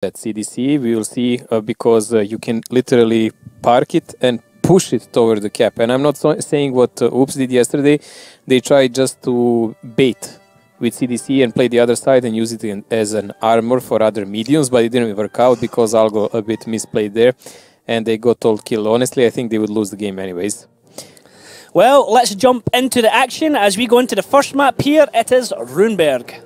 that CDC. We will see because you can literally park it and push it toward the cap. And I'm not saying what Oops did yesterday. They tried just to bait with CDC and play the other side and use it as an armor for other mediums, but it didn't work out because Algo a bit misplayed there and they got all killed. Honestly, I think they would lose the game anyways. Well, let's jump into the action as we go into the first map here. It is Runeberg.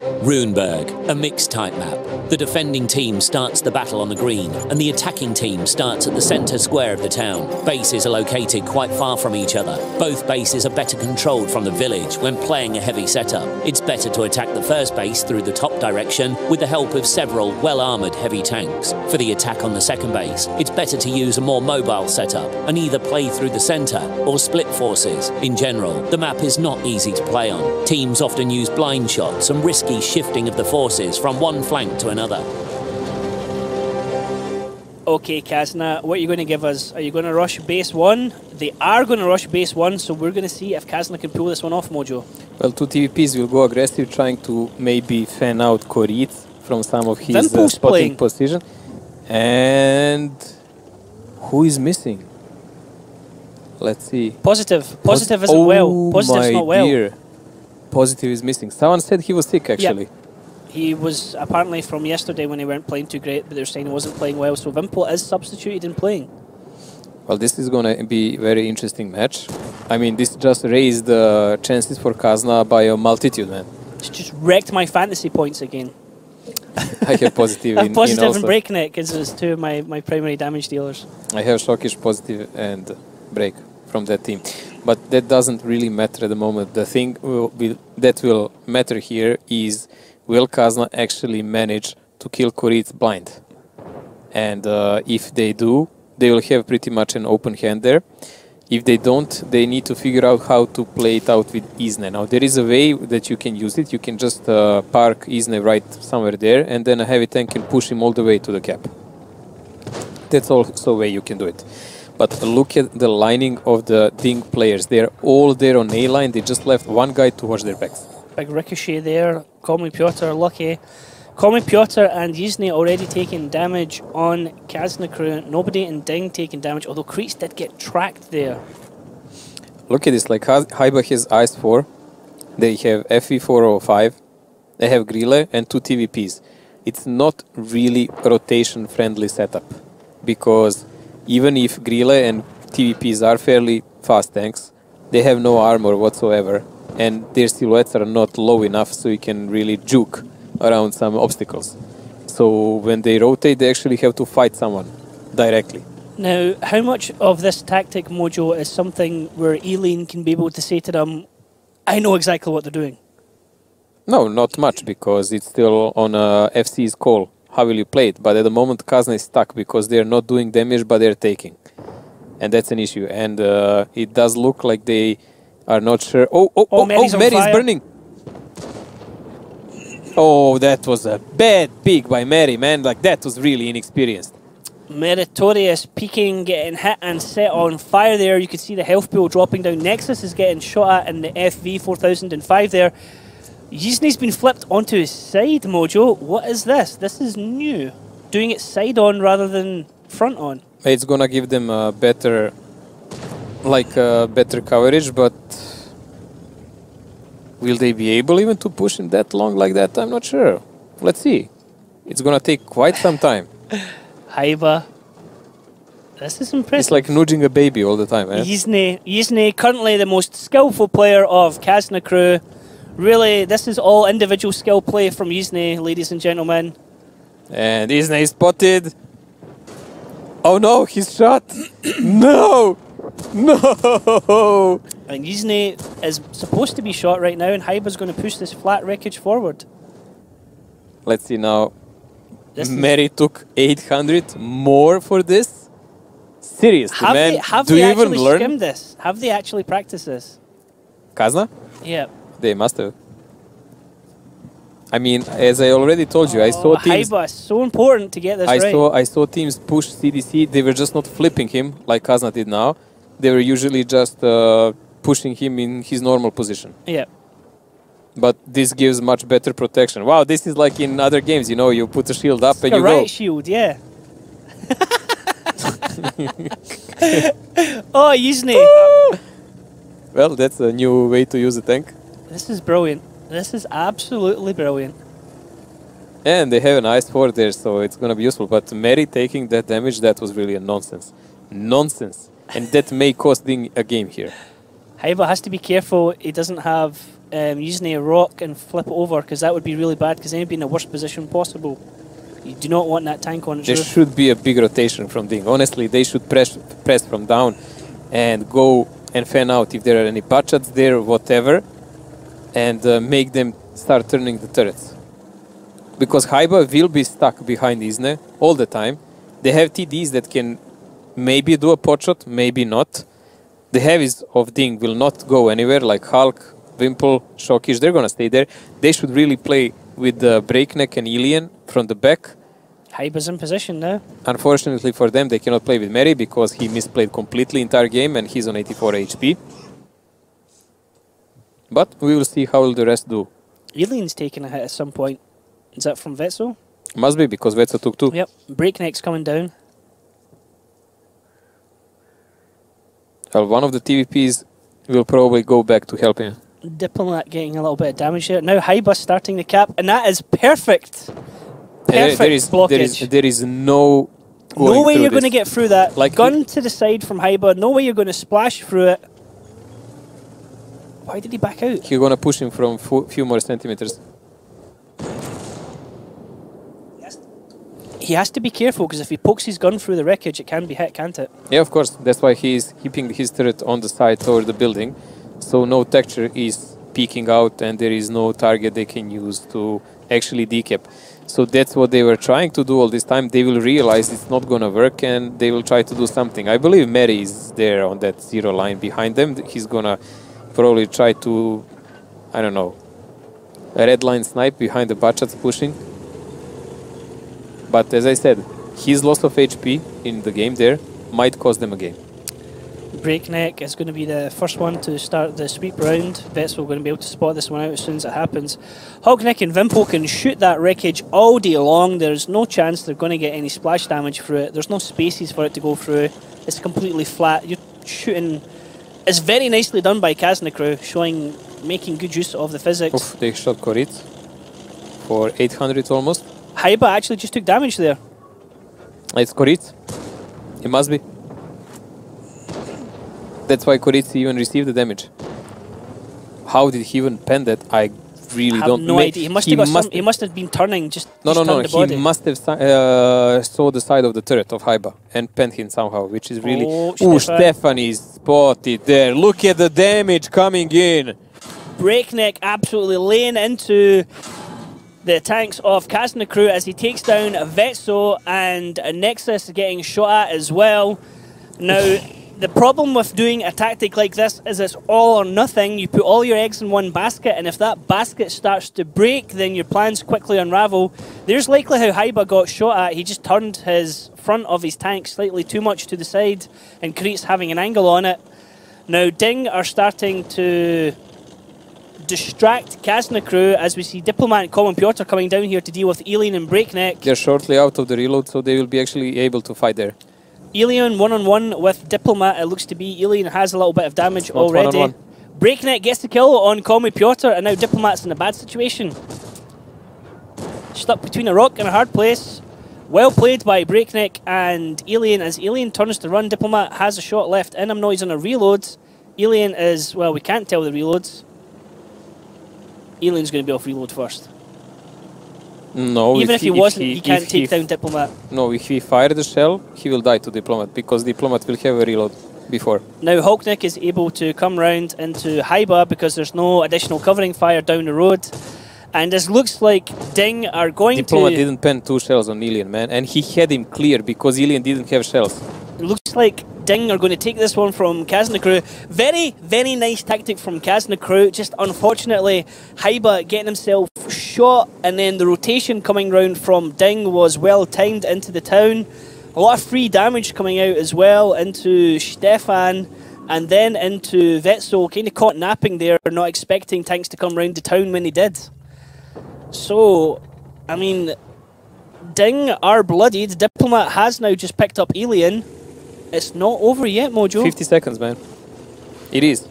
Runeberg, a mixed type map. The defending team starts the battle on the green, and the attacking team starts at the centre square of the town. Bases are located quite far from each other. Both bases are better controlled from the village when playing a heavy setup. It's better to attack the first base through the top direction with the help of several well-armoured heavy tanks. For the attack on the second base, it's better to use a more mobile setup and either play through the centre or split forces. In general, the map is not easy to play on. Teams often use blind shots and risky shifting of the forces from one flank to another. Okay, Kazna, what are you going to give us? Are you going to rush base 1? They are going to rush base 1, so we're going to see if Kazna can pull this one off, Mojo. Well, 2 TVPs will go aggressive, trying to maybe fan out Korit from some of his spotting position. And who is missing? Let's see. Positive. Positive isn't well. Positive's not well. Dear. Positive is missing. Someone said he was sick, actually. Yep. He was apparently from yesterday when he weren't playing too great, but they were saying he wasn't playing well. So Vimple is substituted in playing. Well, this is going to be a very interesting match. I mean, this just raised the chances for Kazna by a multitude, man. It's just wrecked my fantasy points again. I have positive in Positive and Breaking It because it's two of my primary damage dealers. I have Shockish, Positive and Break from that team. But that doesn't really matter at the moment. The thing that will matter here is, will Kazna actually manage to kill Korit blind? And if they do, they will have pretty much an open hand there. If they don't, they need to figure out how to play it out with Isne. Now, there is a way that you can use it. You can just park Isne right somewhere there, and then a heavy tank can push him all the way to the cap. That's also a way you can do it. But look at the lining of the Ding players. They're all there on A line. They just left one guy to watch their backs. Big ricochet there. Call me Piotr, lucky. Call me Piotr and Yizny already taking damage on Kazna crew. Nobody in Ding taking damage, although Kreets did get tracked there. Look at this, like Haiba has Ice 4. They have FE405. They have Grille and 2 TVPs. It's not really rotation friendly setup, because even if Grille and TVPs are fairly fast tanks, they have no armor whatsoever, and their silhouettes are not low enough so you can really juke around some obstacles. So when they rotate, they actually have to fight someone directly. Now, how much of this tactic, Mojo, is something where Eileen can be able to say to them, I know exactly what they're doing? No, not much, because it's still on FC's call. How will you play it? But at the moment, Kazna is stuck because they're not doing damage, but they're taking. And that's an issue. And it does look like they are not sure. Mary's burning. Oh, that was a bad pick by Mary, man. Like, that was really inexperienced. Meritorious peeking, getting hit and set on fire there. You can see the health pool dropping down. Nexus is getting shot at in the FV 4005 there. Yizny's been flipped onto his side, Mojo. What is this? This is new. Doing it side on rather than front on. It's gonna give them a better, better coverage, but will they be able even to push him that long like that? I'm not sure. Let's see. It's gonna take quite some time. Haiba. This is impressive. It's like nudging a baby all the time, eh? Yizny, currently the most skillful player of Kazna crew. Really, this is all individual skill play from Yizny, ladies and gentlemen. And Yizny is spotted. Oh no, he's shot. No! No! And Yizny is supposed to be shot right now, and Haiba's going to push this flat wreckage forward. Let's see now. Mary took 800 more for this? Seriously, man. Have Do they you actually even learn? skimmed this? Have they actually practiced this? Kazna? Yeah. They must have. I mean, as I already told you, I saw teams. Haiba, so important to get this right. I saw teams push CDC. They were just not flipping him like Kazna did now. They were usually just pushing him in his normal position. Yeah. But this gives much better protection. Wow, this is like in other games, you know, you put a shield up It's and like you a go. riot shield, yeah. Oh, Yuzne. Well, that's a new way to use a tank. This is brilliant. This is absolutely brilliant. And they have an ice fort there, so it's going to be useful. But Mary taking that damage, that was really a nonsense. Nonsense. And that may cost Ding a game here. Haiba has to be careful he doesn't have Yuzne rock and flip it over, because that would be really bad, because then he'd be in the worst position possible. You do not want that tank on its There roof. should be a big rotation from Ding. Honestly, they should press from down and go and fan out if there are any butchots there, whatever, and make them start turning the turrets. Because Haiba will be stuck behind Isne all the time. They have TDs that can maybe do a potshot, maybe not. The heavies of Ding will not go anywhere, like Hulk, Wimple, Shokish, they're gonna stay there. They should really play with Breakneck and Ilian from the back. Haiba's in position now. Unfortunately for them, they cannot play with Mary because he misplayed completely entire game and he's on 84 HP. But we will see how will the rest do. Ilian's taking a hit at some point. Is that from Vetso? Must be because Vetso took 2. Yep. Breakneck's coming down. Well, one of the TVPs will probably go back to help him. Diplomat getting a little bit of damage there. Now Haiba starting the cap, and that is perfect. Perfect blockage. There is no going No way through you're going to this. get through that. Like Gun to the side from Haiba. No way you're going to splash through it. Why did he back out? He's gonna push him from few more centimeters. He has to be careful, because if he pokes his gun through the wreckage, it can be hit, can't it? Yeah, of course. That's why he's keeping his turret on the side toward the building. So no texture is peeking out and there is no target they can use to actually decap. So that's what they were trying to do all this time. They will realize it's not going to work and they will try to do something. I believe Mary is there on that 0 line behind them. He's going to probably try to, I don't know, a red line snipe behind the Butchots pushing. But as I said, his loss of HP in the game there might cost them a game. Breakneck is going to be the first one to start the sweep round. Vetso going to be able to spot this one out as soon as it happens. Hogneck and Vimpo can shoot that wreckage all day long. There's no chance they're going to get any splash damage through it. There's no spaces for it to go through. It's completely flat. You're shooting... It's very nicely done by Kaznikru, making good use of the physics. Oof, they shot Koritz for 800 almost. Haiba actually just took damage there. It's Koritz. It must be. That's why Koritz even received the damage. How did he even pen that? I really I have don't no idea. He must have been turning. No. The body. He must have saw the side of the turret of Haiba and penned him somehow, which is really. Oh, Stefan is spotted there. Look at the damage coming in. Breakneck absolutely laying into the tanks of Kaznikru as he takes down Vetso, and Nexus getting shot at as well. Now, the problem with doing a tactic like this is it's all or nothing. You put all your eggs in one basket, and if that basket starts to break, then your plans quickly unravel. There's likely how Haiba got shot at. He just turned his front of his tank slightly too much to the side, and Kreet's having an angle on it. Now, Ding are starting to distract Kaznikru as we see Diplomat and Common Piotr coming down here to deal with Ilian and Breakneck. They're shortly out of the reload, so they will be actually able to fight there. Ilian one-on-one with Diplomat, it looks to be. Ilian has a little bit of damage already. One-on-one. Breakneck gets the kill on Common Piotr, and now Diplomat's in a bad situation. Stuck between a rock and a hard place. Well played by Breakneck and Ilian. As Ilian turns to run, Diplomat has a shot left in him. Now he's on a reload. Ilian is, well, we can't tell the reloads. Ilian's going to be off reload first. No, even if he wasn't, he can't take down Diplomat. No, if he fired the shell, he will die to Diplomat, because Diplomat will have a reload before. Now Hulknick is able to come round into Haiba because there's no additional covering fire down the road. And this looks like Ding are going Diplomat didn't pen 2 shells on Ilian, man, and he had him clear because Ilian didn't have shells. It looks like Ding are going to take this one from Kaznikru. Very, very nice tactic from Kaznikru. Just unfortunately, Haiba getting himself shot, and then the rotation coming round from Ding was well timed into the town. A lot of free damage coming out as well into Stefan. And then into Wetzel, kind of caught napping there, not expecting tanks to come round to town when they did. So, I mean, Ding are bloodied. Diplomat has now just picked up Alien. It's not over yet, Mojo. 50 seconds, man. It is.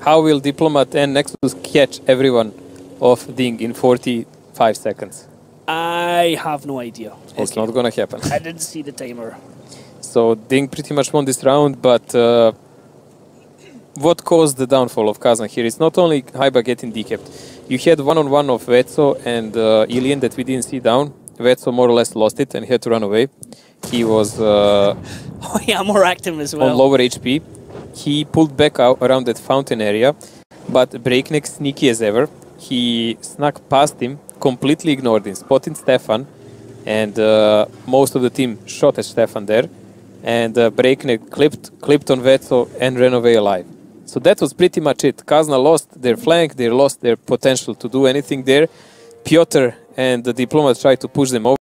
How will Diplomat and Nexus catch everyone off Ding in 45 seconds? I have no idea. It's not gonna happen. I didn't see the timer. So Ding pretty much won this round, but what caused the downfall of Kazan here? It's not only Haiba getting decapped. You had one-on-one of Wetzel and Ilian that we didn't see down. Wetzel more or less lost it and he had to run away. He was oh yeah, more active as well. on lower HP. He pulled back out around that fountain area, but Breakneck, sneaky as ever, he snuck past him, completely ignored him, spotted Stefan, and most of the team shot at Stefan there, and Breakneck clipped on Wetzel and ran away alive. So that was pretty much it. Kazna lost their flank, they lost their potential to do anything there. Piotr and the Diplomat tried to push them over.